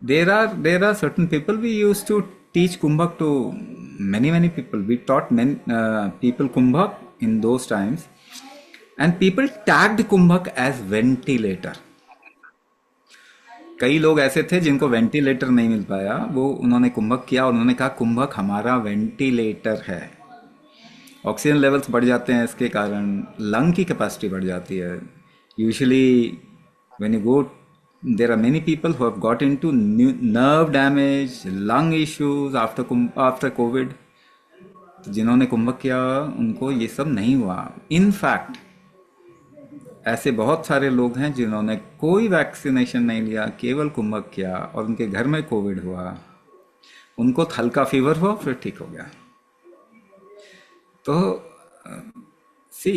There are certain people we used to teach kumbhak to many people. We taught many people kumbhak in those times, and people tagged kumbhak as ventilator. कई लोग ऐसे थे जिनको ventilator नहीं मिल पाया, वो उन्होंने कुंभक किया और उन्होंने कहा कुंभक हमारा वेंटिलेटर है। ऑक्सीजन लेवल्स बढ़ जाते हैं इसके कारण, लंग की कैपेसिटी बढ़ जाती है। Usually when you go, there are many people who have got into nerve damage, lung issues after Covid. जिन्होंने कुंभक किया उनको ये सब नहीं हुआ। इनफैक्ट ऐसे बहुत सारे लोग हैं जिन्होंने कोई वैक्सीनेशन नहीं लिया, केवल कुंभक किया और उनके घर में कोविड हुआ, उनको हल्का फीवर हुआ फिर ठीक हो गया। तो see,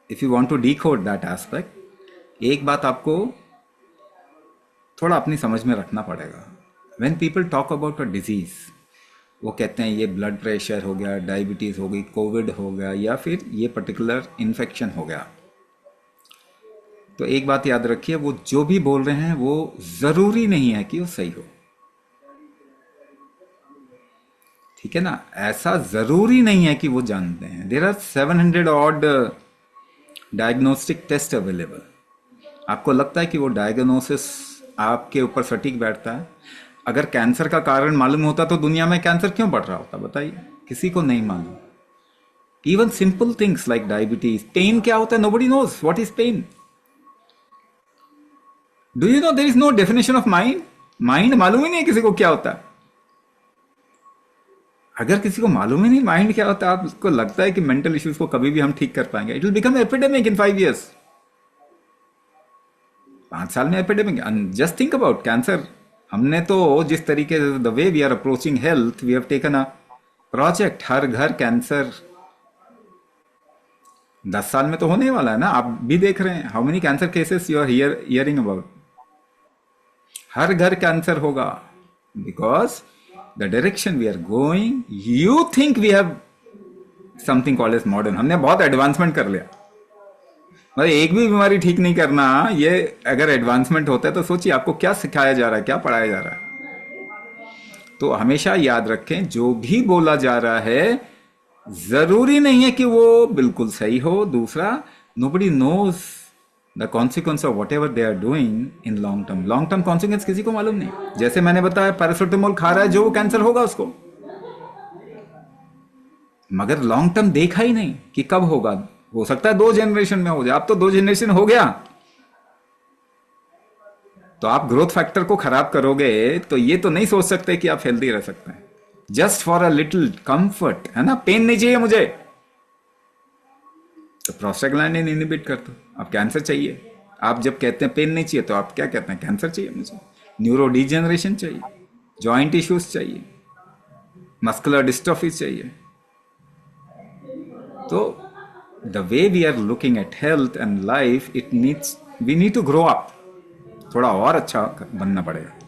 if you want to decode that aspect, एक बात आपको थोड़ा अपनी समझ में रखना पड़ेगा। When people talk about a disease, वो कहते हैं ये ब्लड प्रेशर हो गया, डायबिटीज़ हो गई, कोविड हो गया, या फिर ये पर्टिकुलर इन्फेक्शन हो गया। तो एक बात याद रखिए, वो जो भी बोल रहे हैं वो ज़रूरी नहीं है कि वो सही हो। ठीक है ना, ऐसा ज़रूरी नहीं है कि वो जानते हैं। There are 700 odd diagnostic test available. आपको लगता है कि वो डायग्नोसिस आपके ऊपर सटीक बैठता है? अगर कैंसर का कारण मालूम होता तो दुनिया में कैंसर क्यों बढ़ रहा होता, बताइए? किसी को नहीं मालूम। Even simple things like diabetes, pain क्या होता है, nobody knows what is pain. Do you know there is no definition of mind? Mind मालूम ही नहीं किसी को क्या होता है। अगर किसी को मालूम ही नहीं माइंड क्या होता है, आपको लगता है कि मेंटल इश्यूज को कभी भी हम ठीक कर पाएंगे? It will become epidemic in 5 years। 5 साल में epidemic. Just think about cancer. हमने तो जिस तरीके से, the way we are approaching health, we have taken a project हर घर कैंसर। 10 साल में तो होने वाला है ना, आप भी देख रहे हैं। How many cancer cases you are hearing about? हर घर कैंसर होगा, because the direction we are going, you think we have something called age modern. हमने बहुत एडवांसमेंट कर लिया, मतलब एक भी बीमारी ठीक नहीं करना। ये अगर एडवांसमेंट होता है तो सोचिए आपको क्या सिखाया जा रहा है, क्या पढ़ाया जा रहा है। तो हमेशा याद रखें, जो भी बोला जा रहा है जरूरी नहीं है कि वो बिल्कुल सही हो। दूसरा, nobody knows the consequence of whatever they are doing in long term. Long term consequence किसी को मालूम नहीं। जैसे मैंने बताया, पैरासिटामोल खा रहा है जो, कैंसर होगा उसको, मगर लॉन्ग टर्म देखा ही नहीं कि कब होगा। हो सकता है 2 जनरेशन में हो जाए। अब तो 2 जनरेशन हो गया, तो आप ग्रोथ फैक्टर को खराब करोगे तो ये तो नहीं सोच सकते कि आप हेल्दी रह सकते हैं। Just for a little comfort, है ना, पेन नहीं चाहिए मुझे, तो प्रोस्टाग्लैंडिन इनहिबिट कर दो। अब कैंसर चाहिए, आप जब कहते हैं पेन नहीं चाहिए तो आप क्या कहते हैं? कैंसर चाहिए मुझे, न्यूरो डिजेनरेशन चाहिए, जॉइंट इश्यूज चाहिए, मस्कुलर डिस्ट्रॉफी चाहिए। तो the way we are looking at health and life, it needs, we need to grow up। थोड़ा और अच्छा बनना पड़ेगा।